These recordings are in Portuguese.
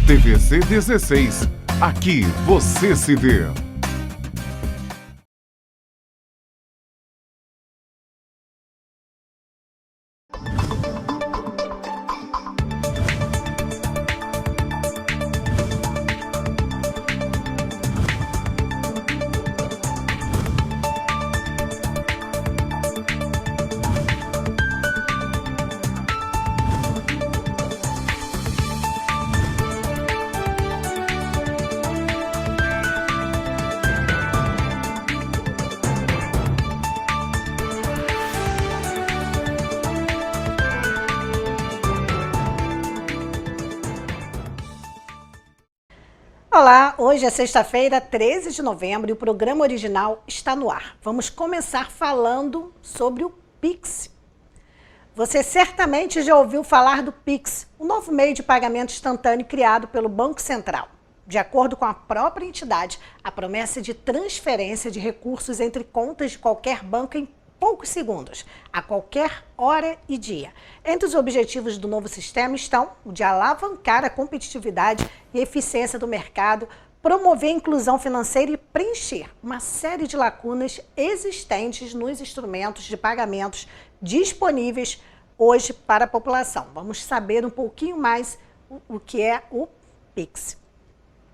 TVC 16. Aqui você se vê. Olá, hoje é sexta-feira, 13 de novembro e o programa original está no ar. Vamos começar falando sobre o Pix. Você certamente já ouviu falar do Pix, um novo meio de pagamento instantâneo criado pelo Banco Central. De acordo com a própria entidade, a promessa de transferência de recursos entre contas de qualquer banco em poucos segundos, a qualquer hora e dia. Entre os objetivos do novo sistema estão o de alavancar a competitividade e eficiência do mercado, promover a inclusão financeira e preencher uma série de lacunas existentes nos instrumentos de pagamentos disponíveis hoje para a população. Vamos saber um pouquinho mais o que é o Pix.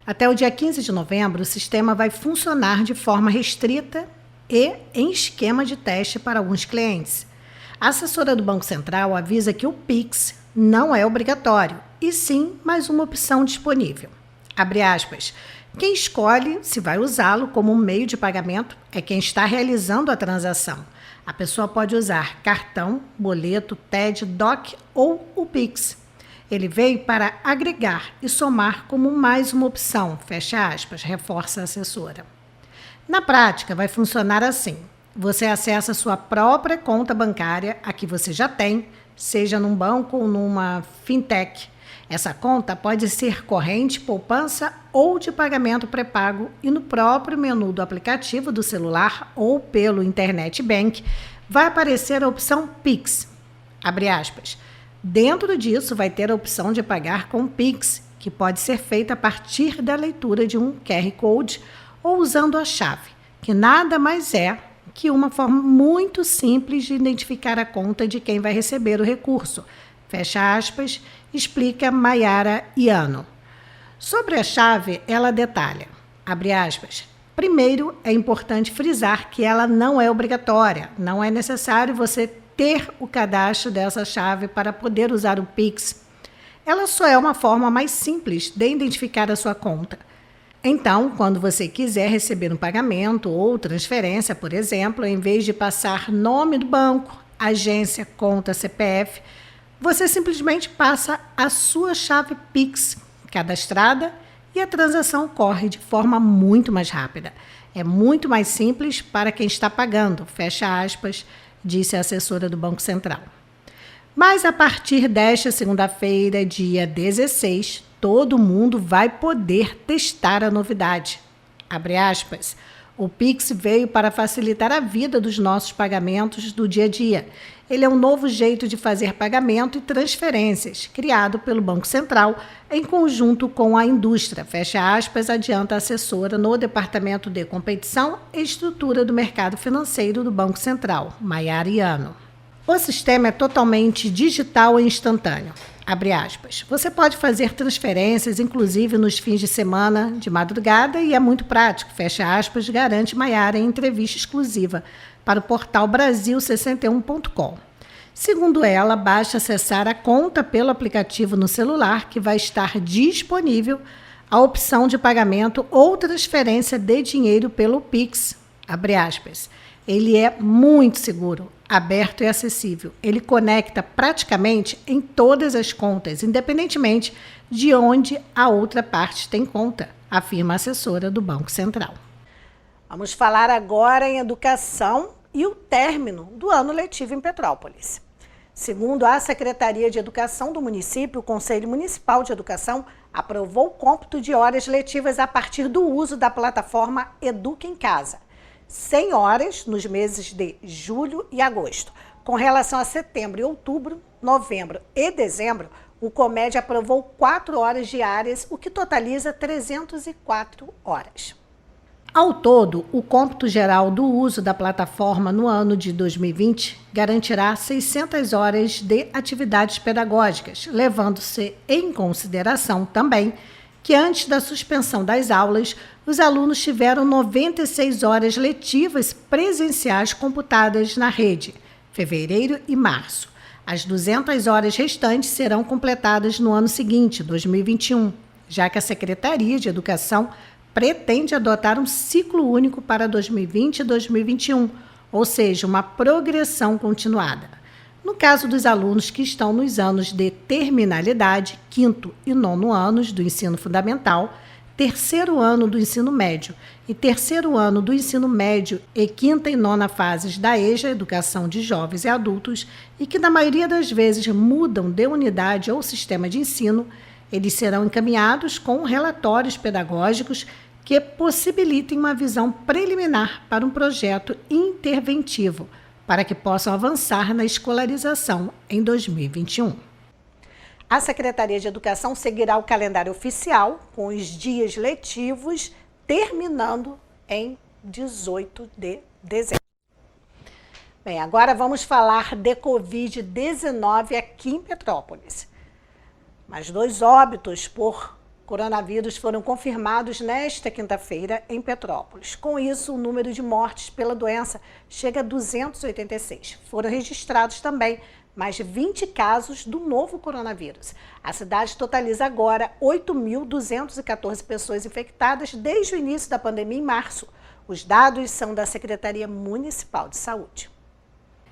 Até o dia 15 de novembro, o sistema vai funcionar de forma restrita e em esquema de teste para alguns clientes. A assessora do Banco Central avisa que o Pix não é obrigatório, e sim mais uma opção disponível. Abre aspas. Quem escolhe se vai usá-lo como um meio de pagamento é quem está realizando a transação. A pessoa pode usar cartão, boleto, TED, DOC ou o Pix. Ele veio para agregar e somar como mais uma opção, fecha aspas, reforça a assessora. Na prática, vai funcionar assim. Você acessa a sua própria conta bancária, a que você já tem, seja num banco ou numa fintech. Essa conta pode ser corrente, poupança ou de pagamento pré-pago e no próprio menu do aplicativo do celular ou pelo Internet Bank vai aparecer a opção Pix. Abre aspas. Dentro disso vai ter a opção de pagar com Pix, que pode ser feita a partir da leitura de um QR Code ou usando a chave, que nada mais é que uma forma muito simples de identificar a conta de quem vai receber o recurso. Fecha aspas, explica Maiara Iano. Sobre a chave, ela detalha, abre aspas, primeiro é importante frisar que ela não é obrigatória, não é necessário você ter o cadastro dessa chave para poder usar o Pix. Ela só é uma forma mais simples de identificar a sua conta. Então, quando você quiser receber um pagamento ou transferência, por exemplo, em vez de passar nome do banco, agência, conta, CPF, você simplesmente passa a sua chave Pix cadastrada e a transação corre de forma muito mais rápida. É muito mais simples para quem está pagando, fecha aspas, disse a assessora do Banco Central. Mas a partir desta segunda-feira, dia 16, todo mundo vai poder testar a novidade. Abre aspas. O Pix veio para facilitar a vida dos nossos pagamentos do dia a dia. Ele é um novo jeito de fazer pagamento e transferências, criado pelo Banco Central em conjunto com a indústria, fecha aspas, adianta a assessora no Departamento de Competição e Estrutura do Mercado Financeiro do Banco Central, Maiara Iano. O sistema é totalmente digital e instantâneo. Abre aspas. Você pode fazer transferências, inclusive nos fins de semana, de madrugada, e é muito prático, fecha aspas, garante Maiara em entrevista exclusiva para o portal Brasil61.com. Segundo ela, basta acessar a conta pelo aplicativo no celular, que vai estar disponível a opção de pagamento ou transferência de dinheiro pelo Pix. Abre aspas. Ele é muito seguro, aberto e acessível. Ele conecta praticamente em todas as contas, independentemente de onde a outra parte tem conta, afirma a assessora do Banco Central. Vamos falar agora em educação e o término do ano letivo em Petrópolis. Segundo a Secretaria de Educação do município, o Conselho Municipal de Educação aprovou o cômputo de horas letivas a partir do uso da plataforma Educa em Casa. 100 horas nos meses de julho e agosto. Com relação a setembro e outubro, novembro e dezembro, O COMED aprovou 4 horas diárias, o que totaliza 304 horas. Ao todo, o cômputo geral do uso da plataforma no ano de 2020 garantirá 600 horas de atividades pedagógicas, levando-se em consideração também que antes da suspensão das aulas, os alunos tiveram 96 horas letivas presenciais computadas na rede, fevereiro e março. As 200 horas restantes serão completadas no ano seguinte, 2021, já que a Secretaria de Educação pretende adotar um ciclo único para 2020 e 2021, ou seja, uma progressão continuada. No caso dos alunos que estão nos anos de terminalidade, 5º e 9º anos do ensino fundamental, 3º ano do ensino médio e 3º ano do ensino médio e 5ª e 9ª fases da EJA, Educação de Jovens e Adultos, e que na maioria das vezes mudam de unidade ou sistema de ensino, eles serão encaminhados com relatórios pedagógicos que possibilitem uma visão preliminar para um projeto interventivo, para que possam avançar na escolarização em 2021. A Secretaria de Educação seguirá o calendário oficial, com os dias letivos, terminando em 18 de dezembro. Bem, agora vamos falar de Covid-19 aqui em Petrópolis. Mais 2 óbitos por coronavírus foram confirmados nesta quinta-feira em Petrópolis. Com isso, o número de mortes pela doença chega a 286. Foram registrados também mais de 20 casos do novo coronavírus. A cidade totaliza agora 8.214 pessoas infectadas desde o início da pandemia em março. Os dados são da Secretaria Municipal de Saúde.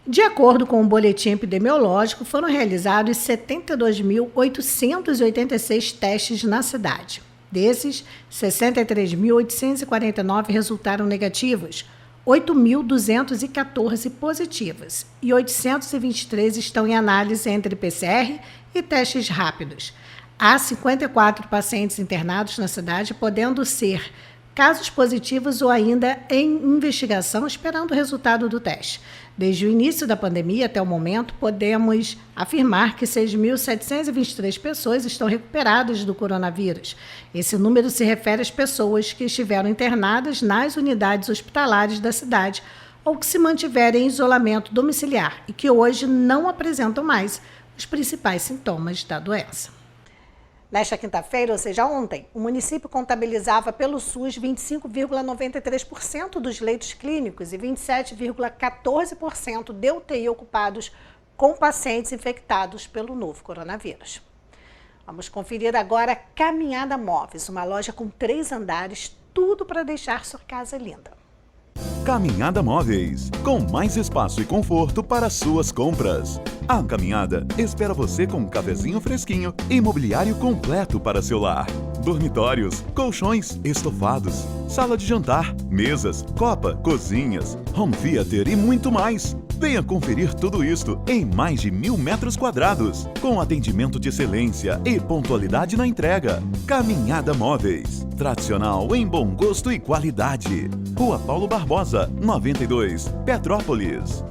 De acordo com o boletim epidemiológico, foram realizados 72.886 testes na cidade. Desses, 63.849 resultaram negativos, 8.214 positivas e 823 estão em análise entre PCR e testes rápidos. Há 54 pacientes internados na cidade, podendo ser casos positivos ou ainda em investigação, esperando o resultado do teste. Desde o início da pandemia até o momento, podemos afirmar que 6.723 pessoas estão recuperadas do coronavírus. Esse número se refere às pessoas que estiveram internadas nas unidades hospitalares da cidade ou que se mantiverem em isolamento domiciliar e que hoje não apresentam mais os principais sintomas da doença. Nesta quinta-feira, ou seja, ontem, o município contabilizava pelo SUS 25,93% dos leitos clínicos e 27,14% de UTI ocupados com pacientes infectados pelo novo coronavírus. Vamos conferir agora Caminhada Móveis, uma loja com 3 andares, tudo para deixar sua casa linda. Caminhada Móveis, com mais espaço e conforto para suas compras. A Caminhada espera você com um cafezinho fresquinho e mobiliário completo para seu lar. Dormitórios, colchões, estofados, sala de jantar, mesas, copa, cozinhas, home theater e muito mais. Venha conferir tudo isto em mais de 1.000 metros quadrados, com atendimento de excelência e pontualidade na entrega. Caminhada Móveis, tradicional em bom gosto e qualidade. Rua Paulo Barbosa, 92, Petrópolis.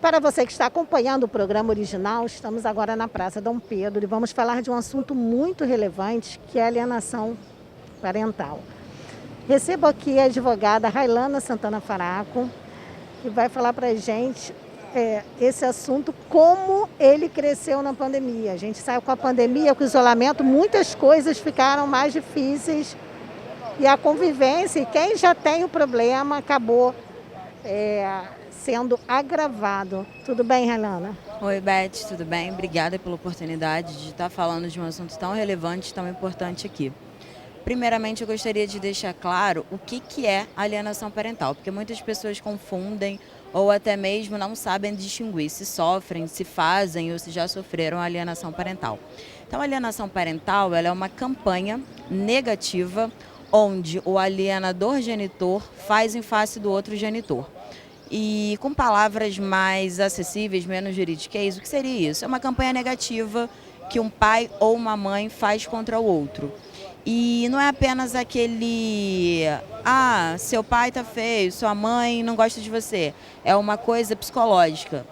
Para você que está acompanhando o programa original, estamos agora na Praça Dom Pedro e vamos falar de um assunto muito relevante, que é a alienação parental. Recebo aqui a advogada Railana Santana Faraco, que vai falar para a gente esse assunto, como ele cresceu na pandemia. A gente saiu com a pandemia, com o isolamento, muitas coisas ficaram mais difíceis e a convivência, e quem já tem o problema, acabou sendo agravado. Tudo bem, Railana? Oi, Beth, tudo bem? Obrigada pela oportunidade de estar falando de um assunto tão relevante e tão importante aqui. Primeiramente, eu gostaria de deixar claro o que é alienação parental, porque muitas pessoas confundem ou até mesmo não sabem distinguir se sofrem, se fazem ou se já sofreram alienação parental. Então, a alienação parental ela é uma campanha negativa onde o alienador genitor faz em face do outro genitor. E com palavras mais acessíveis, menos juridiquês, o que seria isso? É uma campanha negativa que um pai ou uma mãe faz contra o outro. E não é apenas aquele, seu pai tá feio, sua mãe não gosta de você. É uma coisa psicológica.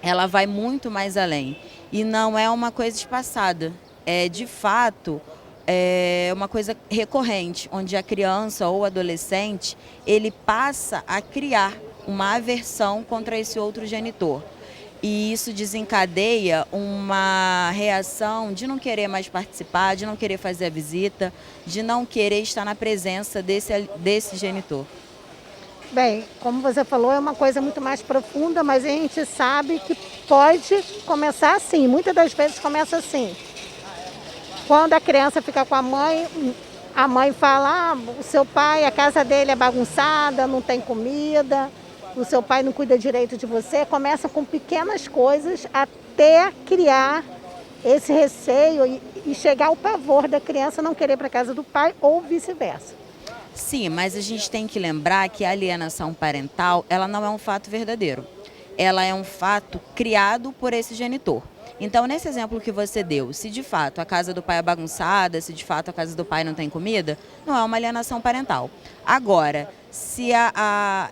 Ela vai muito mais além. E não é uma coisa espaçada, é de fato uma coisa recorrente, onde a criança ou adolescente, ele passa a criar uma aversão contra esse outro genitor. E isso desencadeia uma reação de não querer mais participar, de não querer fazer a visita, de não querer estar na presença desse genitor. Bem, como você falou, é uma coisa muito mais profunda, mas a gente sabe que pode começar assim. Muitas das vezes começa assim. Quando a criança fica com a mãe fala, o seu pai, a casa dele é bagunçada, não tem comida, o seu pai não cuida direito de você. Começa com pequenas coisas até criar esse receio e chegar ao pavor da criança não querer ir para a casa do pai ou vice-versa. Sim, mas a gente tem que lembrar que a alienação parental, ela não é um fato verdadeiro. Ela é um fato criado por esse genitor. Então, nesse exemplo que você deu, se de fato a casa do pai é bagunçada, se de fato a casa do pai não tem comida, não é uma alienação parental. Agora, se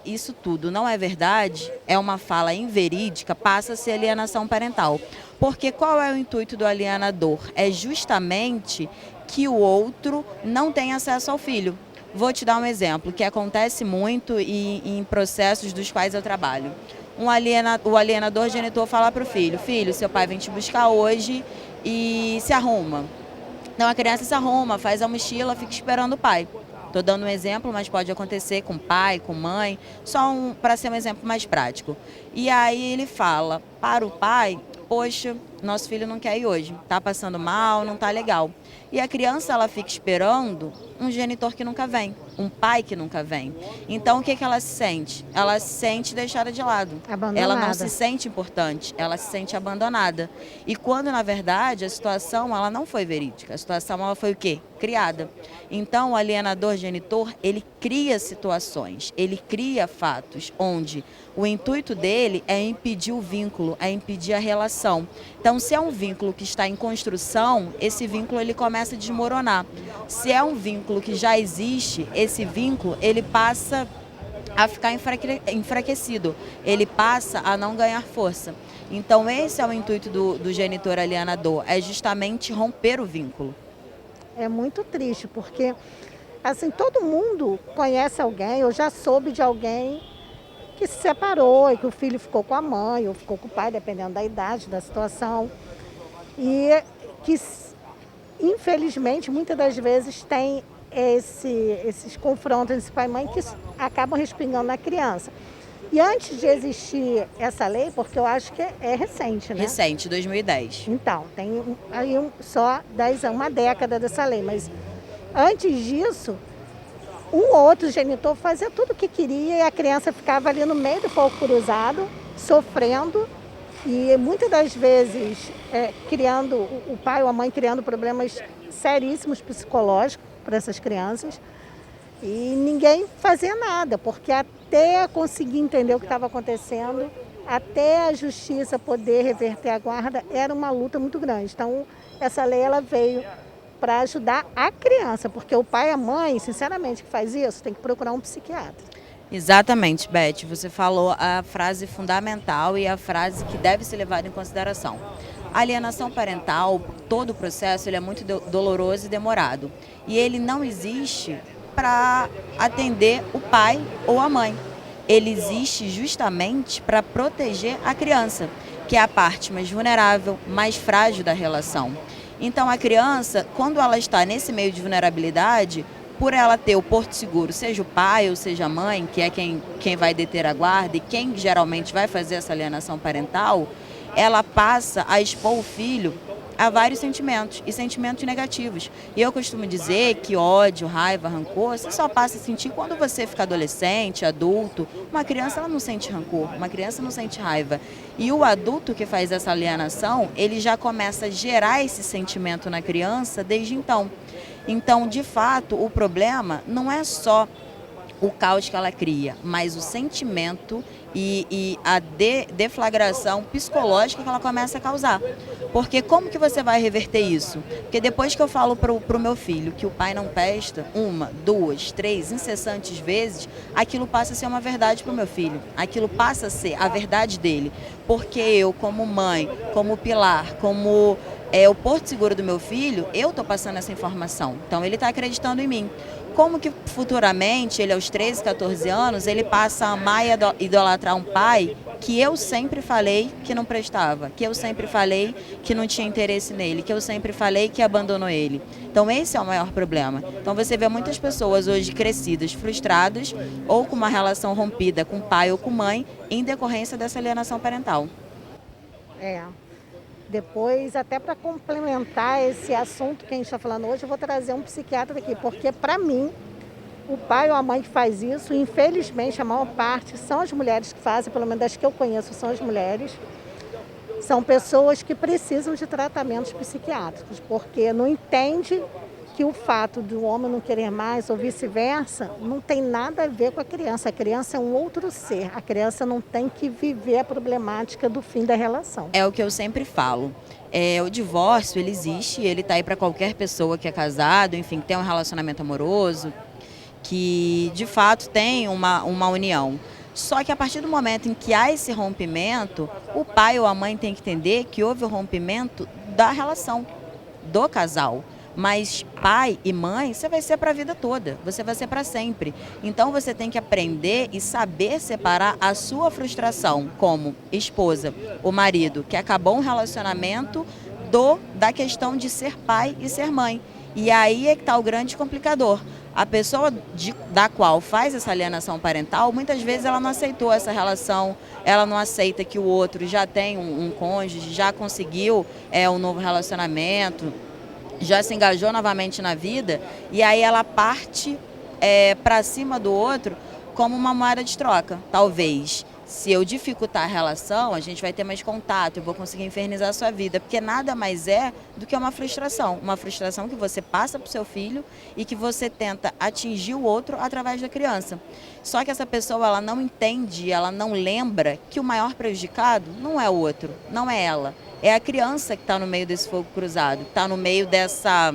isso tudo não é verdade, é uma fala inverídica, passa a ser alienação parental. Porque qual é o intuito do alienador? É justamente que o outro não tenha acesso ao filho. Vou te dar um exemplo que acontece muito em processos dos quais eu trabalho. O alienador genitor fala para o filho, filho, seu pai vem te buscar hoje e se arruma. Então a criança se arruma, faz a mochila, fica esperando o pai. Estou dando um exemplo, mas pode acontecer com pai, com mãe, só para ser um exemplo mais prático. E aí ele fala para o pai, poxa, nosso filho não quer ir hoje, está passando mal, não está legal. E a criança, ela fica esperando um genitor que nunca vem, um pai que nunca vem. Então, o que ela se sente? Ela se sente deixada de lado. Abandonada. Ela não se sente importante, ela se sente abandonada. E quando, na verdade, a situação ela não foi verídica, a situação ela foi o quê? Criada. Então, o alienador genitor, ele cria situações, ele cria fatos, onde o intuito dele é impedir o vínculo, é impedir a relação. Então, se é um vínculo que está em construção, esse vínculo ele começa a desmoronar. Se é um vínculo que já existe, esse vínculo ele passa a ficar enfraquecido, ele passa a não ganhar força. Então, esse é o intuito do genitor alienador, é justamente romper o vínculo. É muito triste, porque assim, todo mundo conhece alguém, ou já soube de alguém que se separou e que o filho ficou com a mãe ou ficou com o pai, dependendo da idade, da situação. E que, infelizmente, muitas das vezes tem esses confrontos entre pai e mãe que acabam respingando na criança. E antes de existir essa lei, porque eu acho que é recente, né? Recente, 2010. Então, tem aí só 10 anos, uma década dessa lei, mas antes disso, um ou outro genitor fazia tudo o que queria e a criança ficava ali no meio do fogo cruzado, sofrendo e muitas das vezes criando, o pai ou a mãe criando problemas seríssimos psicológicos para essas crianças e ninguém fazia nada, porque até conseguir entender o que estava acontecendo, até a justiça poder reverter a guarda, era uma luta muito grande. Então, essa lei ela veio para ajudar a criança, porque o pai e a mãe, sinceramente, que faz isso, tem que procurar um psiquiatra. Exatamente, Beth, você falou a frase fundamental e a frase que deve ser levada em consideração. A alienação parental, todo o processo, ele é muito doloroso e demorado. E ele não existe para atender o pai ou a mãe. Ele existe justamente para proteger a criança, que é a parte mais vulnerável, mais frágil da relação. Então, a criança, quando ela está nesse meio de vulnerabilidade, por ela ter o porto seguro, seja o pai ou seja a mãe, que é quem vai deter a guarda e quem geralmente vai fazer essa alienação parental, ela passa a expor o filho a vários sentimentos e sentimentos negativos. E eu costumo dizer que ódio, raiva, rancor, você só passa a sentir quando você fica adolescente, adulto. Uma criança ela não sente rancor, uma criança não sente raiva. E o adulto que faz essa alienação, ele já começa a gerar esse sentimento na criança desde então. Então, de fato, o problema não é só o caos que ela cria, mas o sentimento e a deflagração psicológica que ela começa a causar. Porque como que você vai reverter isso? Porque depois que eu falo pro meu filho que o pai não presta, 1, 2, 3, incessantes vezes, aquilo passa a ser uma verdade pro meu filho. Aquilo passa a ser a verdade dele. Porque eu, como mãe, como pilar, como o porto seguro do meu filho, eu estou passando essa informação. Então ele está acreditando em mim. Como que futuramente, ele aos 13, 14 anos, ele passa a amar e idolatrar um pai que eu sempre falei que não prestava, que eu sempre falei que não tinha interesse nele, que eu sempre falei que abandonou ele. Então esse é o maior problema. Então você vê muitas pessoas hoje crescidas, frustradas ou com uma relação rompida com pai ou com mãe em decorrência dessa alienação parental. Depois, até para complementar esse assunto que a gente está falando hoje, eu vou trazer um psiquiatra aqui, porque para mim, o pai ou a mãe que faz isso, infelizmente, a maior parte são as mulheres que fazem, pelo menos das que eu conheço, são as mulheres. São pessoas que precisam de tratamentos psiquiátricos, porque não entende que o fato do homem não querer mais ou vice-versa não tem nada a ver com a criança. A criança é um outro ser. A criança não tem que viver a problemática do fim da relação. É o que eu sempre falo. O divórcio, ele existe, ele está aí para qualquer pessoa que é casado, enfim, que tem um relacionamento amoroso, que de fato tem uma união. Só que a partir do momento em que há esse rompimento, o pai ou a mãe tem que entender que houve o rompimento da relação, do casal. Mas pai e mãe, você vai ser para a vida toda, você vai ser para sempre. Então você tem que aprender e saber separar a sua frustração como esposa, o marido, que acabou um relacionamento, da questão de ser pai e ser mãe. E aí é que está o grande complicador. A pessoa da qual faz essa alienação parental, muitas vezes ela não aceitou essa relação, ela não aceita que o outro já tem um cônjuge, já conseguiu um novo relacionamento, já se engajou novamente na vida, e aí ela parte para cima do outro como uma moeda de troca. Talvez, se eu dificultar a relação, a gente vai ter mais contato, eu vou conseguir infernizar a sua vida, porque nada mais é do que uma frustração que você passa para o seu filho e que você tenta atingir o outro através da criança. Só que essa pessoa, ela não entende, ela não lembra que o maior prejudicado não é o outro, não é ela. É a criança que está no meio desse fogo cruzado, que está no meio dessa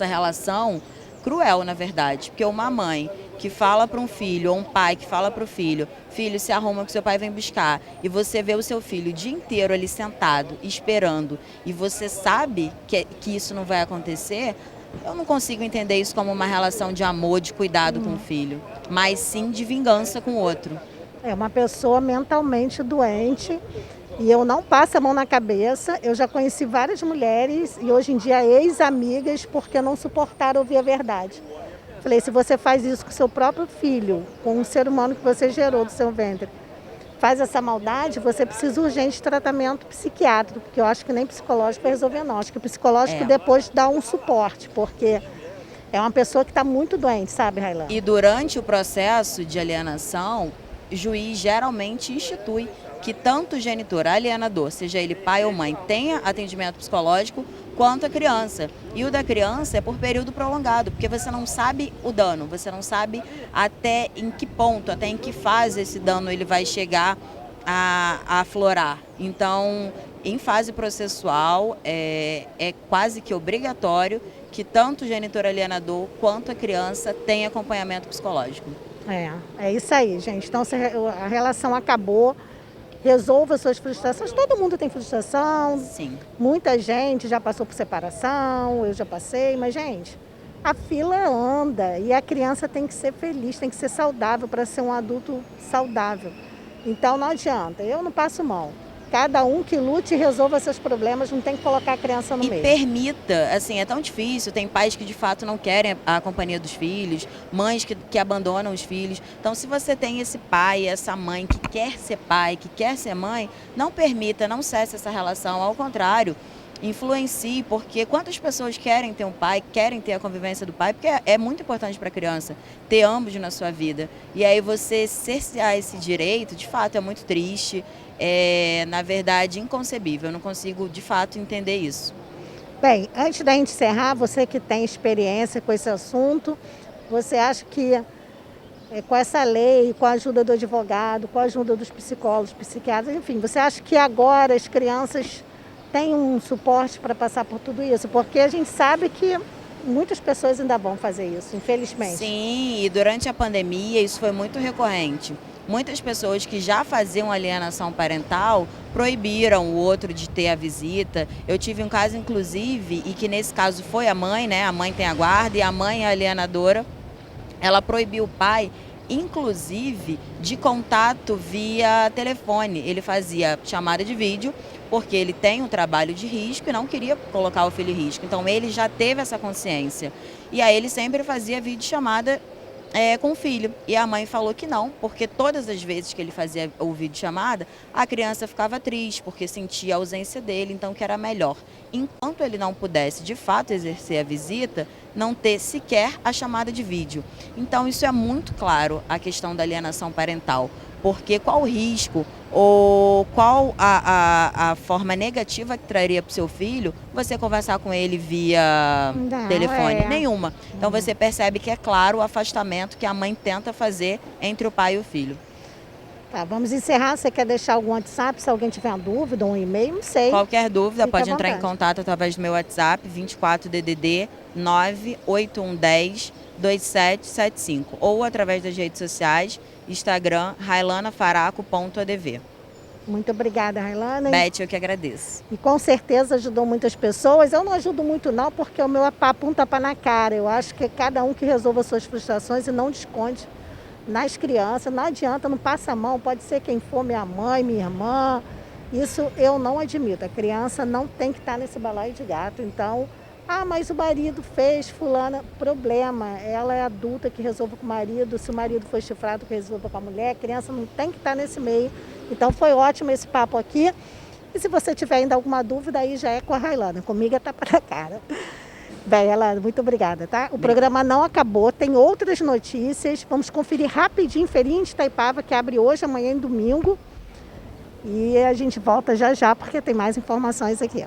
relação cruel, na verdade. Porque uma mãe que fala para um filho, ou um pai que fala para o filho, filho, se arruma que seu pai vem buscar, e você vê o seu filho o dia inteiro ali sentado, esperando, e você sabe que isso não vai acontecer, eu não consigo entender isso como uma relação de amor, de cuidado com o filho, mas sim de vingança com o outro. É uma pessoa mentalmente doente. E eu não passo a mão na cabeça. Eu já conheci várias mulheres e hoje em dia ex-amigas porque não suportaram ouvir a verdade. Falei, se você faz isso com seu próprio filho, com um ser humano que você gerou do seu ventre, faz essa maldade, você precisa urgente de tratamento psiquiátrico, porque eu acho que nem psicológico vai resolver não. Acho que o psicológico depois dá um suporte, porque é uma pessoa que está muito doente, sabe, Raylan? E durante o processo de alienação, o juiz geralmente institui que tanto o genitor alienador, seja ele pai ou mãe, tenha atendimento psicológico, quanto a criança. E o da criança é por período prolongado, porque você não sabe o dano, você não sabe até em que ponto, até em que fase esse dano ele vai chegar a aflorar. Então, em fase processual, é quase que obrigatório que tanto o genitor alienador quanto a criança tenha acompanhamento psicológico. É isso aí, gente. Então, a relação acabou. Resolva suas frustrações. Todo mundo tem frustração. Sim. Muita gente já passou por separação, eu já passei, mas, gente, a fila anda e a criança tem que ser feliz, tem que ser saudável para ser um adulto saudável. Então não adianta, eu não passo mão. Cada um que lute e resolva seus problemas, não tem que colocar a criança no meio. E permita, assim, é tão difícil, tem pais que de fato não querem a companhia dos filhos, mães que abandonam os filhos. Então, se você tem esse pai, essa mãe que quer ser pai, que quer ser mãe, não permita, não cesse essa relação, ao contrário, influencie, porque quantas pessoas querem ter um pai, querem ter a convivência do pai, porque é muito importante para a criança ter ambos na sua vida. E aí você cercear esse direito, de fato, é muito triste. Na verdade, inconcebível. Eu não consigo, de fato, entender isso. Bem, antes da gente encerrar, você que tem experiência com esse assunto, você acha que com essa lei, com a ajuda do advogado, com a ajuda dos psicólogos, psiquiatras, enfim, você acha que agora as crianças têm um suporte para passar por tudo isso? Porque a gente sabe que muitas pessoas ainda vão fazer isso, infelizmente. Sim, e durante a pandemia isso foi muito recorrente. Muitas pessoas que já faziam alienação parental proibiram o outro de ter a visita. Eu tive um caso, inclusive, e que nesse caso foi a mãe, né? A mãe tem a guarda e a mãe é alienadora. Ela proibiu o pai, inclusive, de contato via telefone. Ele fazia chamada de vídeo, porque ele tem um trabalho de risco e não queria colocar o filho em risco. Então, ele já teve essa consciência. E aí, ele sempre fazia videochamada com o filho. E a mãe falou que não, porque todas as vezes que ele fazia o videochamada, a criança ficava triste, porque sentia a ausência dele, então que era melhor, enquanto ele não pudesse de fato exercer a visita, não ter sequer a chamada de vídeo. Então isso é muito claro, a questão da alienação parental, porque qual o risco ou qual a forma negativa que traria para o seu filho você conversar com ele via telefone? Nenhuma. Então você percebe que é claro o afastamento que a mãe tenta fazer entre o pai e o filho. Tá, vamos encerrar. Você quer deixar algum WhatsApp, se alguém tiver uma dúvida, um e-mail, não sei. Qualquer dúvida, Fique pode à entrar em vontade. contato através do meu WhatsApp, 24DDD 98110 2775, ou através das redes sociais, Instagram, railanafaraco.adv. Muito obrigada, Railana. Beth, eu que agradeço. E com certeza ajudou muitas pessoas. Eu não ajudo muito não, porque o meu é papo um tapa na cara. Eu acho que é cada um que resolva suas frustrações e não esconde nas crianças. Não adianta, não passa a mão. Pode ser quem for, minha mãe, minha irmã. Isso eu não admito. A criança não tem que estar nesse balaio de gato. Então, mas o marido fez, fulana, problema. Ela é adulta, que resolva com o marido. Se o marido foi chifrado, que resolva com a mulher. A criança não tem que estar nesse meio. Então foi ótimo esse papo aqui. E se você tiver ainda alguma dúvida, aí já é com a Railana. Comigo é tapa na cara. Bem, Railana, muito obrigada, tá? O programa não acabou, tem outras notícias. Vamos conferir rapidinho Feirinha de Itaipava, que abre hoje, amanhã e domingo. E a gente volta já já, porque tem mais informações aqui.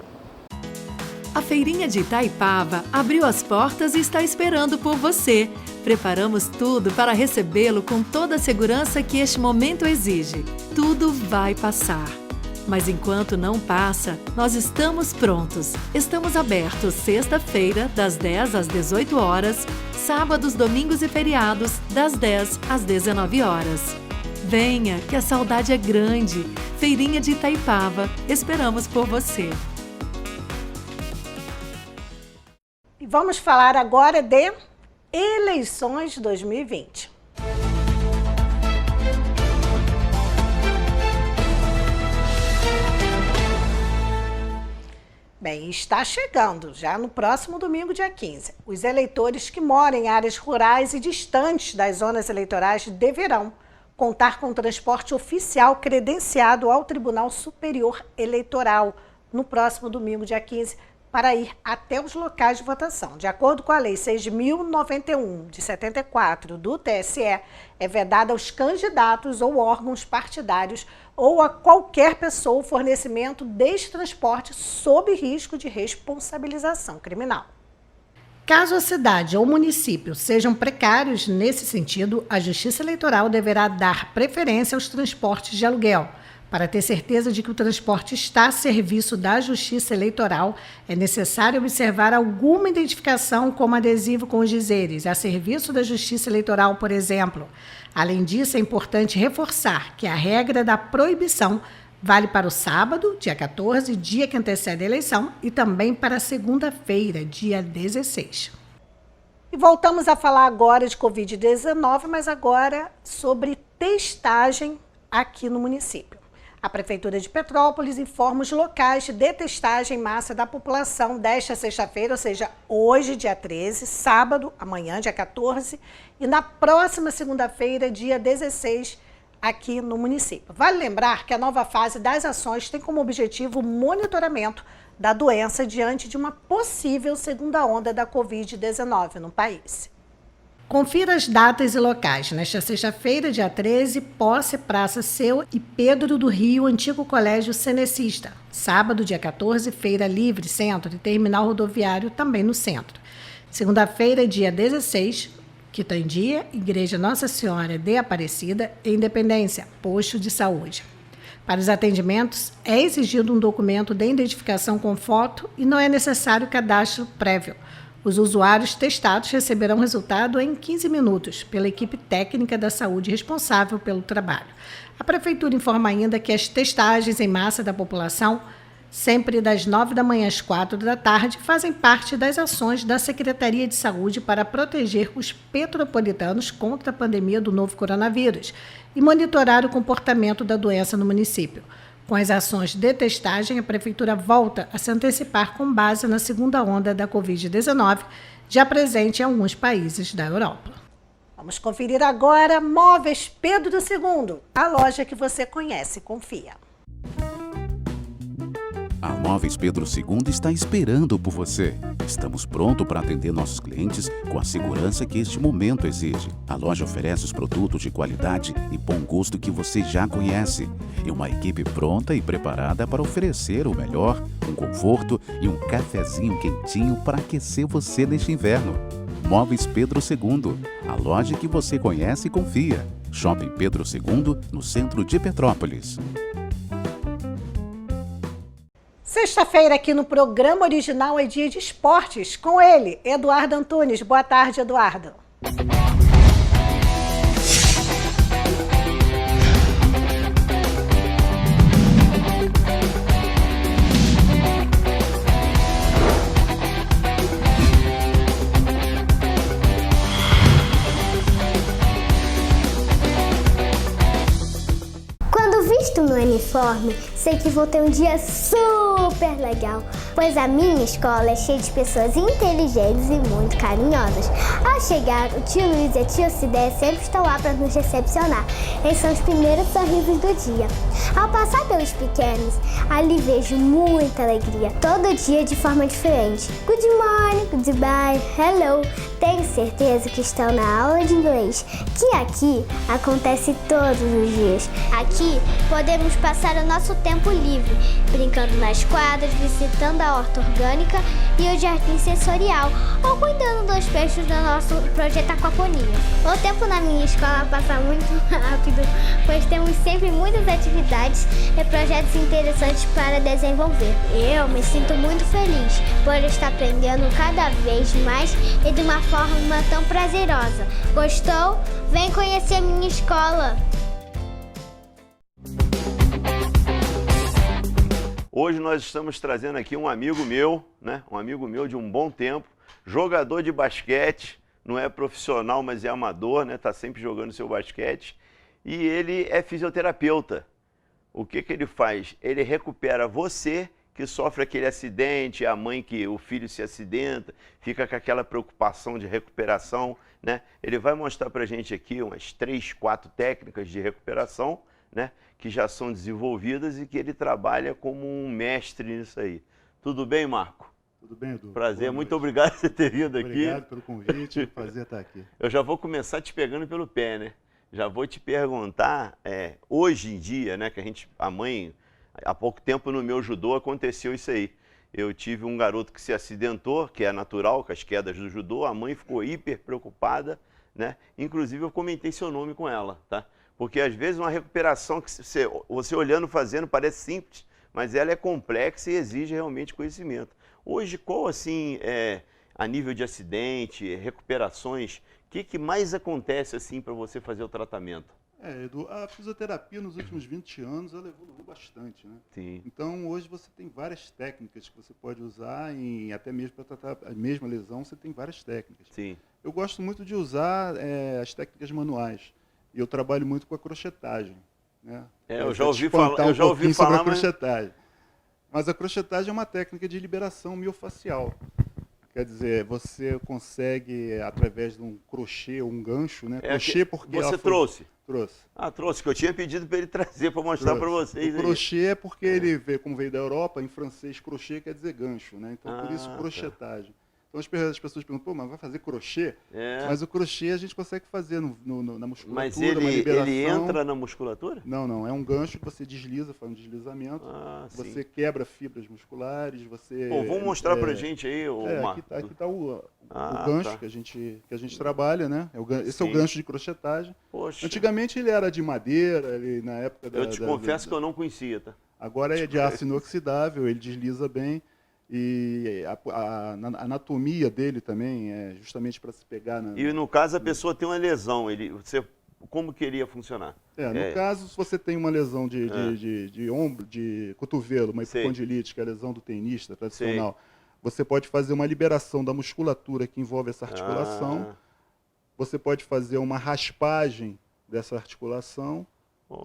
A Feirinha de Itaipava abriu as portas e está esperando por você. Preparamos tudo para recebê-lo com toda a segurança que este momento exige. Tudo vai passar. Mas enquanto não passa, nós estamos prontos. Estamos abertos sexta-feira, das 10 às 18 horas, sábados, domingos e feriados, das 10 às 19 horas. Venha, que a saudade é grande. Feirinha de Itaipava, esperamos por você. E vamos falar agora de eleições 2020. Bem, está chegando, já no próximo domingo, dia 15. Os eleitores que moram em áreas rurais e distantes das zonas eleitorais deverão contar com transporte oficial credenciado ao Tribunal Superior Eleitoral no próximo domingo, dia 15, para ir até os locais de votação. De acordo com a Lei 6.091, de 74, do TSE, é vedada aos candidatos ou órgãos partidários ou a qualquer pessoa o fornecimento deste transporte sob risco de responsabilização criminal. Caso a cidade ou município sejam precários nesse sentido, a Justiça Eleitoral deverá dar preferência aos transportes de aluguel. Para ter certeza de que o transporte está a serviço da Justiça Eleitoral, é necessário observar alguma identificação, como adesivo com os dizeres "a serviço da Justiça Eleitoral", por exemplo. Além disso, é importante reforçar que a regra da proibição vale para o sábado, dia 14, dia que antecede a eleição, e também para a segunda-feira, dia 16. E voltamos a falar agora de Covid-19, mas agora sobre testagem aqui no município. A Prefeitura de Petrópolis informa os locais de testagem em massa da população desta sexta-feira, ou seja, hoje, dia 13, sábado, amanhã, dia 14, e na próxima segunda-feira, dia 16, aqui no município. Vale lembrar que a nova fase das ações tem como objetivo o monitoramento da doença diante de uma possível segunda onda da Covid-19 no país. Confira as datas e locais. Nesta sexta-feira, dia 13, Posse, Praça Seu e Pedro do Rio, Antigo Colégio Cenecista. Sábado, dia 14, Feira Livre, Centro e Terminal Rodoviário, também no centro. Segunda-feira, dia 16, Quitandia, Igreja Nossa Senhora de Aparecida e Independência, posto de saúde. Para os atendimentos, é exigido um documento de identificação com foto e não é necessário cadastro prévio. Os usuários testados receberão resultado em 15 minutos pela equipe técnica da saúde responsável pelo trabalho. A Prefeitura informa ainda que as testagens em massa da população, sempre das 9 da manhã às 4 da tarde, fazem parte das ações da Secretaria de Saúde para proteger os petropolitanos contra a pandemia do novo coronavírus e monitorar o comportamento da doença no município. Com as ações de testagem, a Prefeitura volta a se antecipar com base na segunda onda da Covid-19, já presente em alguns países da Europa. Vamos conferir agora Móveis Pedro II, a loja que você conhece e confia. A Móveis Pedro II está esperando por você. Estamos prontos para atender nossos clientes com a segurança que este momento exige. A loja oferece os produtos de qualidade e bom gosto que você já conhece. E uma equipe pronta e preparada para oferecer o melhor, com conforto e um cafezinho quentinho para aquecer você neste inverno. Móveis Pedro II, a loja que você conhece e confia. Shopping Pedro II, no centro de Petrópolis. Sexta-feira aqui no programa original é dia de esportes, com ele, Eduardo Antunes. Boa tarde, Eduardo. Quando visto meu uniforme, sei que vou ter um dia super legal, pois a minha escola é cheia de pessoas inteligentes e muito carinhosas. Ao chegar, o tio Luiz e a tia Cidéia sempre estão lá para nos recepcionar. Eles são os primeiros sorrisos do dia. Ao passar pelos pequenos, ali vejo muita alegria, todo dia de forma diferente. Good morning, goodbye, hello. Tenho certeza que estão na aula de inglês, que aqui acontece todos os dias. Aqui podemos passar o nosso tempo livre, brincando nas quadras, visitando a horta orgânica e o jardim sensorial, ou cuidando dos peixes do nosso projeto Aquaponia. O tempo na minha escola passa muito rápido, pois temos sempre muitas atividades e projetos interessantes para desenvolver. Eu me sinto muito feliz por estar aprendendo cada vez mais e de uma forma tão prazerosa. Gostou? Vem conhecer a minha escola! Hoje nós estamos trazendo aqui um amigo meu, né? Um amigo meu de um bom tempo, jogador de basquete, não é profissional, mas é amador, né? Tá sempre jogando seu basquete. E ele é fisioterapeuta. O que ele faz? Ele recupera você que sofre aquele acidente, a mãe que o filho se acidenta, fica com aquela preocupação de recuperação, né? Ele vai mostrar pra gente aqui umas 3, 4 técnicas de recuperação, né, que já são desenvolvidas e que ele trabalha como um mestre nisso aí. Tudo bem, Marco? Tudo bem, Edu? Prazer, muito obrigado por você ter vindo aqui. Obrigado pelo convite, prazer estar aqui. Eu já vou começar te pegando pelo pé, né? Já vou te perguntar, hoje em dia, né, que a mãe, há pouco tempo no meu judô aconteceu isso aí. Eu tive um garoto que se acidentou, que é natural, com as quedas do judô, a mãe ficou hiper preocupada, né? Inclusive eu comentei seu nome com ela, tá? Porque às vezes uma recuperação que você olhando, fazendo, parece simples, mas ela é complexa e exige realmente conhecimento. Hoje, qual assim, a nível de acidente, recuperações, o que mais acontece assim para você fazer o tratamento? Edu, a fisioterapia nos últimos 20 anos ela evoluiu bastante, né? Sim. Então hoje você tem várias técnicas que você pode usar, até mesmo para tratar a mesma lesão você tem várias técnicas. Sim. Eu gosto muito de usar as técnicas manuais. E eu trabalho muito com a crochetagem, né? Eu já ouvi falar sobre a crochetagem. Mas a crochetagem é uma técnica de liberação miofacial. Quer dizer, você consegue, através de um crochê ou um gancho, né? Crochê porque você trouxe? Trouxe. Ah, trouxe, que eu tinha pedido para ele trazer, para mostrar para vocês. O crochê é porque ele veio, como veio da Europa, em francês crochê quer dizer gancho, né? Então por isso crochetagem. Então as pessoas perguntam, pô, mas vai fazer crochê? É. Mas o crochê a gente consegue fazer na musculatura, Mas uma ele liberação. entra na musculatura? Não, é um gancho que você desliza, faz um deslizamento, Sim. você quebra fibras musculares, você... Pô, vamos mostrar pra gente aí, aqui tá o Ah, gancho tá. que a gente trabalha, né? Esse é o Sim. gancho de crochetagem. Poxa, Antigamente ele era de madeira, na época eu te confesso que eu não conhecia, tá? Agora é de aço inoxidável, ele desliza bem. E a anatomia dele também é justamente para se pegar na... E no caso a pessoa tem uma lesão, como queria funcionar? No caso, se você tem uma lesão de ombro, de cotovelo, uma Sei. hipocondilite, que é a lesão do tenista tradicional, você pode fazer uma liberação da musculatura que envolve essa articulação, você pode fazer uma raspagem dessa articulação,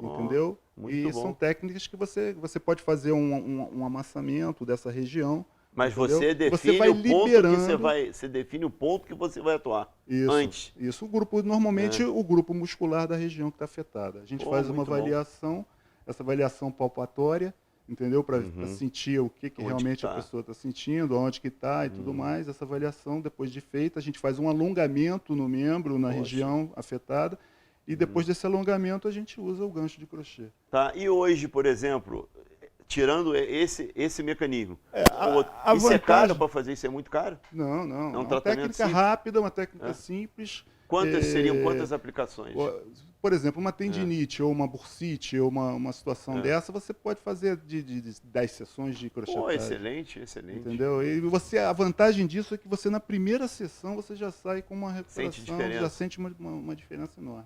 entendeu? Muito E bom. são técnicas que você pode fazer um amassamento dessa região. Mas entendeu? você define vai o ponto liberando... você define o ponto que você vai atuar Isso, antes. Isso, normalmente o grupo muscular da região que está afetada. A gente faz uma muito bom. avaliação, essa avaliação palpatória, entendeu? Para sentir o que Onde realmente que tá. a pessoa está sentindo, onde que está e tudo mais. Essa avaliação, depois de feita, a gente faz um alongamento no membro, na região afetada, e depois desse alongamento a gente usa o gancho de crochê. Tá? E hoje, por exemplo, tirando esse mecanismo, a isso é vantagem- caro para fazer? Isso é muito caro? Não. É um É uma tratamento técnica simples? rápida, uma técnica simples. Seriam quantas aplicações? Por exemplo, uma tendinite ou uma bursite ou uma situação dessa, você pode fazer de 10 sessões de Pô, crochetagem. excelente. Entendeu? E a vantagem disso é que você na primeira sessão você já sai com uma Sente recuperação, diferença. já sente uma diferença enorme.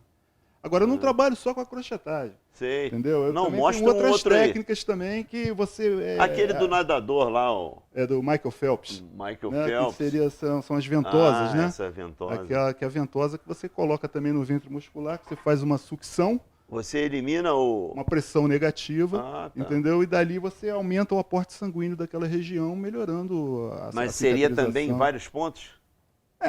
Agora eu não trabalho só com a crochetagem, Sei. entendeu? Eu Não, também mostra tenho um outras outro aí. técnicas também que você... Aquele do nadador lá, o É do Michael Phelps. Michael Né? Phelps. Que são as ventosas, né? Essa é ventosa. Aquela que é a ventosa que você coloca também no ventre muscular, que você faz uma sucção, Você elimina o... uma pressão negativa, Ah, tá. entendeu? E dali você aumenta o aporte sanguíneo daquela região, melhorando a Mas seria cicatrização. também em vários pontos?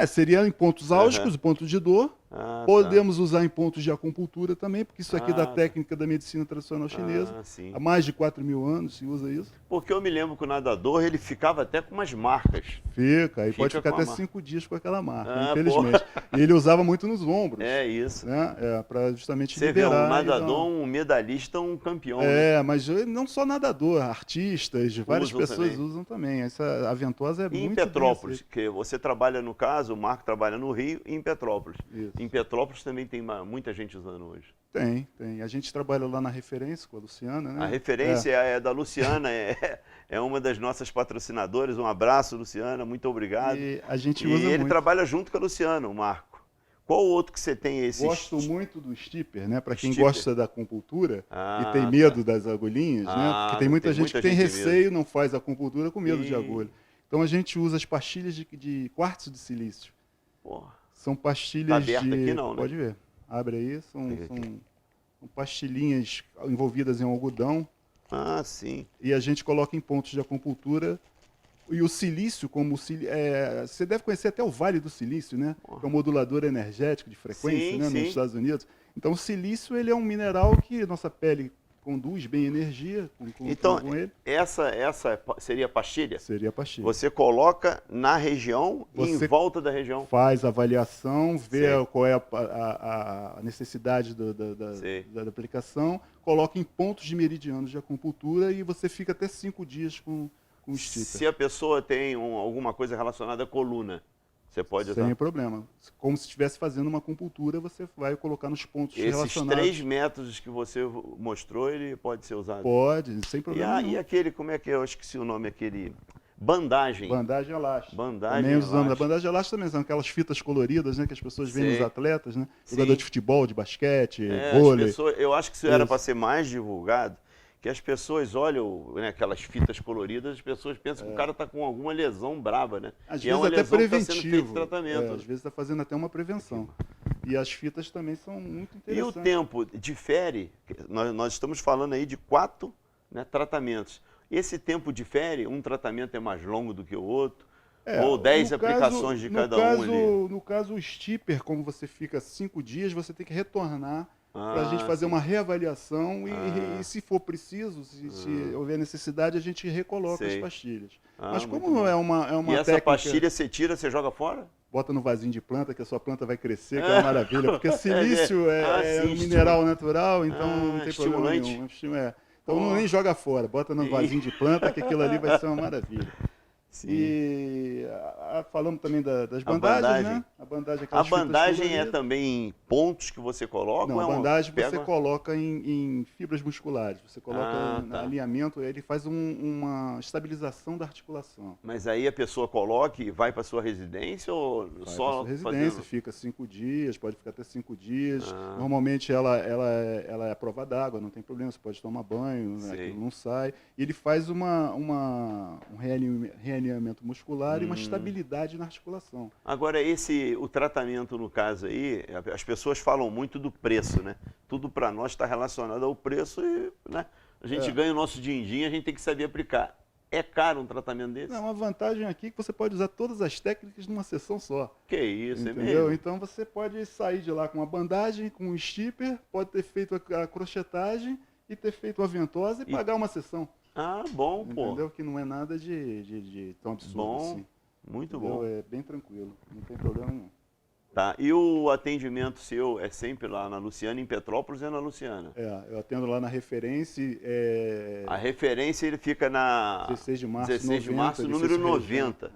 Seria em pontos álgicos, pontos de dor. Ah, Podemos usar em pontos de acupuntura também, porque isso aqui é da tá. técnica da medicina tradicional chinesa. Sim. Há mais de 4.000 anos se usa isso. Porque eu me lembro que o nadador, ele ficava até com umas marcas. Fica, e pode Fica ficar com até a marca. 5 dias com aquela marca, Ah, infelizmente. E ele usava muito nos ombros. É isso. Né? Para justamente Você vê liberar. um e nadador, dar um medalhista, um campeão. né? mas não só nadador, artistas, várias Usam pessoas também. usam também. A ventosa é E em muito Petrópolis, bem que você trabalha no caso, o Marco trabalha no Rio e em Petrópolis. Isso. Em Petrópolis também tem muita gente usando hoje. Tem. A gente trabalha lá na referência com a Luciana, né? A referência é da Luciana, é uma das nossas patrocinadoras. Um abraço, Luciana, muito obrigado. E a gente E usa ele muito. trabalha junto com a Luciana, o Marco. Qual outro que você tem esse? Gosto muito do stipper, né? Para quem Stipper. gosta da acupuntura Ah, e tem medo das agulhinhas, né? Porque tem muita gente que tem tem receio, não faz acupuntura com medo de Ih. agulha. Então a gente usa as pastilhas de quartzo de silício. Porra. São pastilhas Tá aberto de... aqui não, né? Pode ver. Abre aí. São aqui. pastilhinhas envolvidas em algodão. Ah, sim. E a gente coloca em pontos de acupuntura. E o silício, você deve conhecer até o Vale do Silício, né? Que é um modulador energético de frequência, Sim, né? sim. Nos Estados Unidos. Então o silício ele é um mineral que nossa pele conduz bem energia Então, com ele. essa seria a pastilha? Seria a pastilha. Você coloca na região e em Você volta da região. faz a avaliação, vê Sei. qual é a necessidade Sei. da aplicação, coloca em pontos de meridianos de acupuntura e você fica até 5 dias com o stipper. Se a pessoa tem alguma coisa relacionada à coluna, você pode usar. Sem problema. Como se estivesse fazendo uma acupuntura, você vai colocar nos pontos Esses relacionados. 3 métodos que você mostrou, ele pode ser usado. Pode, sem problema E nenhum. aquele, como é que é? Eu esqueci o nome, aquele... Bandagem. Bandagem elástica. Bandagem também usamos. A elástica. bandagem elástica também são aquelas fitas coloridas, né, que as pessoas veem Sei. nos atletas, né? Sim. Jogador de futebol, de basquete, As vôlei. pessoas, eu acho que isso era Isso. para ser mais divulgado, que as pessoas olham, né, aquelas fitas coloridas, as pessoas pensam que o cara está com alguma lesão braba, né? Às E é vezes uma até lesão que está sendo preventivo. feito tratamento. Às vezes está fazendo até uma prevenção. E as fitas também são muito E o interessantes. tempo difere, nós estamos falando aí de 4, né, tratamentos. Esse tempo difere, um tratamento é mais longo do que o outro, ou 10 no aplicações de no cada caso, um ali. No caso, o stipper, como você fica 5 dias, você tem que retornar para a gente fazer uma reavaliação e se for preciso, se houver necessidade, a gente recoloca as pastilhas. Mas como é uma E essa técnica... pastilha você tira, você joga fora? Bota no vasinho de planta, que a sua planta vai crescer, que é uma maravilha. Porque silício é um mineral natural, então não tem problema nenhum. Então nem joga fora, bota no vasinho de planta, que aquilo ali vai ser uma maravilha. Sim. E falamos também das bandagens, né? A bandagem é também pontos que você coloca? Não, a bandagem você coloca em fibras musculares. Você coloca no alinhamento, ele faz uma estabilização da articulação. Mas aí a pessoa coloca e vai para sua residência ou vai só para sua residência, fica 5 dias, pode ficar até 5 dias. Normalmente ela é à prova d'água, não tem problema, você pode tomar banho, né, aquilo não sai. E ele faz um realinhamento muscular e uma estabilidade na articulação. Agora, o tratamento no caso aí, as pessoas falam muito do preço, né? Tudo para nós está relacionado ao preço e, né? A gente ganha o nosso din-din, a gente tem que saber aplicar. É caro um tratamento desse? Não, uma vantagem aqui é que você pode usar todas as técnicas numa sessão só. Que isso, entendeu? É mesmo? Então você pode sair de lá com uma bandagem, com um stipper, pode ter feito a crochetagem e ter feito a ventosa e pagar uma sessão. Bom, pô. Entendeu? Que não é nada de tão absurdo assim. Muito entendeu? bom. É bem tranquilo, não tem problema nenhum. Tá, e o atendimento seu é sempre lá na Luciana, em Petrópolis, é na Luciana? Eu atendo lá na referência. A referência ele fica na 16 de março, 16 de março, número 90.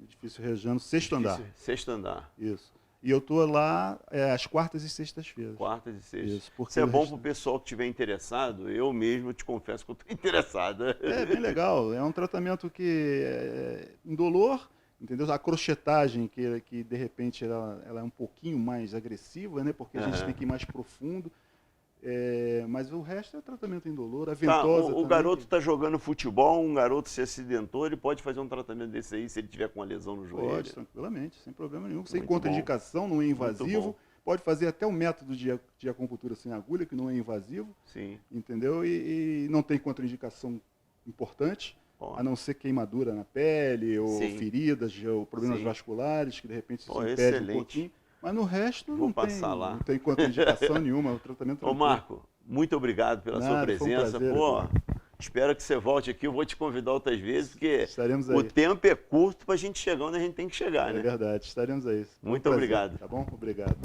Edifício Rejano, sexto andar. Sexto andar. Isso. E eu estou lá às quartas e sextas-feiras. Quartas e sextas. Isso, isso é bom para o pessoal que estiver interessado. Eu mesmo te confesso que eu estou interessado. É bem legal. É um tratamento que é indolor, entendeu? A crochetagem, que de repente ela é um pouquinho mais agressiva, né? Porque a gente tem que ir mais profundo. Mas o resto é tratamento indolor, a ventosa o garoto está jogando futebol, um garoto se acidentou, ele pode fazer um tratamento desse aí se ele tiver com uma lesão no joelho? Pode, tranquilamente, sem problema nenhum. Sem contraindicação, não é invasivo. Pode fazer até o método de acupuntura sem agulha, que não é invasivo. Sim. Entendeu? E não tem contraindicação importante, a não ser queimadura na pele, ou feridas, ou problemas vasculares, que de repente se impede um pouquinho. Mas no resto não tem contraindicação nenhuma, o tratamento Ô Marco, muito obrigado pela sua presença. Espero que você volte aqui, eu vou te convidar outras vezes, porque o tempo é curto para a gente chegar onde a gente tem que chegar, né? É verdade, estaremos aí. Muito obrigado. Tá bom? Obrigado.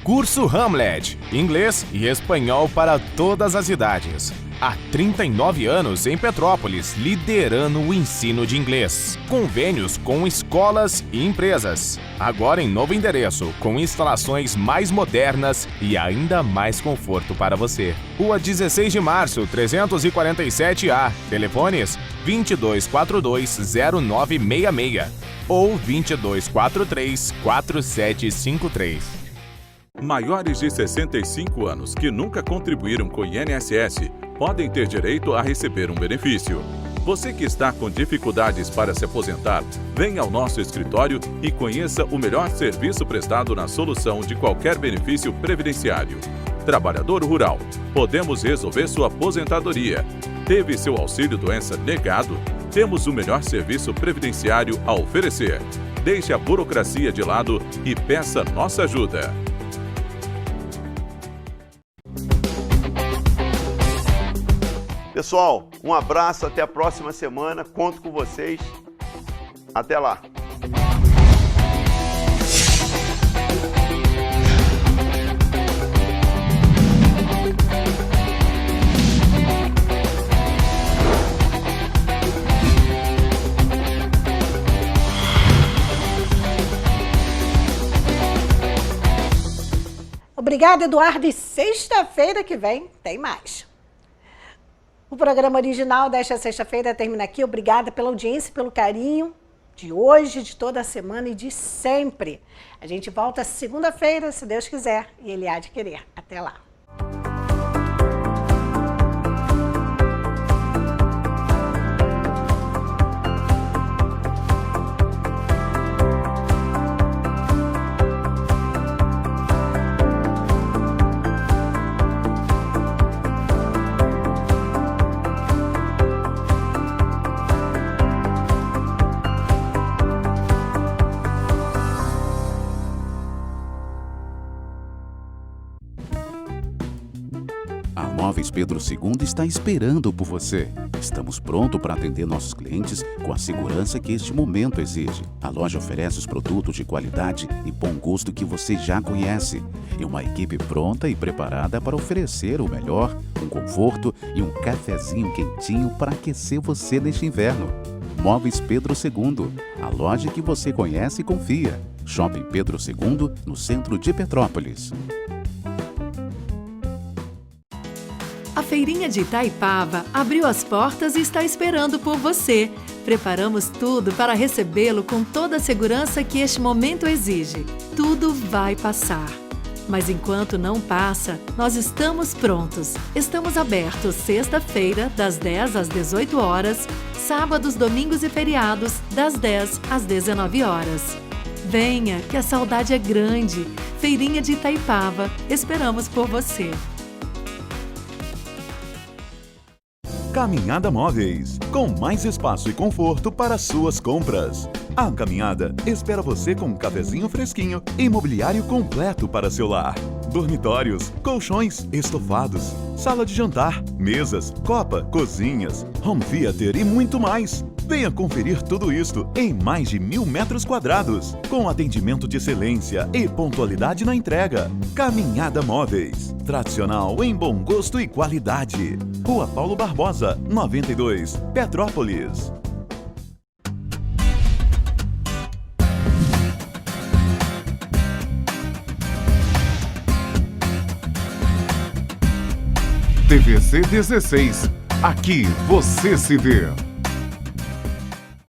Curso Hamlet, inglês e espanhol para todas as idades. Há 39 anos em Petrópolis, liderando o ensino de inglês. Convênios com escolas e empresas. Agora em novo endereço, com instalações mais modernas e ainda mais conforto para você. Rua 16 de março, 347A. Telefones 2242-0966 ou 2243-4753. Maiores de 65 anos que nunca contribuíram com o INSS podem ter direito a receber um benefício. Você que está com dificuldades para se aposentar, venha ao nosso escritório e conheça o melhor serviço prestado na solução de qualquer benefício previdenciário. Trabalhador rural, podemos resolver sua aposentadoria. Teve seu auxílio-doença negado? Temos o melhor serviço previdenciário a oferecer. Deixe a burocracia de lado e peça nossa ajuda. Pessoal, um abraço, até a próxima semana, conto com vocês, até lá. Obrigada, Eduardo, e sexta-feira que vem tem mais. O programa original desta sexta-feira termina aqui. Obrigada pela audiência, pelo carinho de hoje, de toda a semana e de sempre. A gente volta segunda-feira, se Deus quiser, e Ele há de querer. Até lá. A Móveis Pedro II está esperando por você. Estamos prontos para atender nossos clientes com a segurança que este momento exige. A loja oferece os produtos de qualidade e bom gosto que você já conhece. E uma equipe pronta e preparada para oferecer o melhor, um conforto e um cafezinho quentinho para aquecer você neste inverno. Móveis Pedro II, a loja que você conhece e confia. Shopping Pedro II, no centro de Petrópolis. A Feirinha de Itaipava abriu as portas e está esperando por você. Preparamos tudo para recebê-lo com toda a segurança que este momento exige. Tudo vai passar. Mas enquanto não passa, nós estamos prontos. Estamos abertos sexta-feira, das 10 às 18 horas, sábados, domingos e feriados, das 10 às 19 horas. Venha, que a saudade é grande. Feirinha de Itaipava, esperamos por você. Caminhada Móveis, com mais espaço e conforto para suas compras. A Caminhada espera você com um cafezinho fresquinho e mobiliário completo para seu lar. Dormitórios, colchões, estofados, sala de jantar, mesas, copa, cozinhas, home theater e muito mais. Venha conferir tudo isto em mais de 1.000 metros quadrados, com atendimento de excelência e pontualidade na entrega. Caminhada Móveis, tradicional em bom gosto e qualidade. Rua Paulo Barbosa, 92, Petrópolis. TVC 16. Aqui você se vê.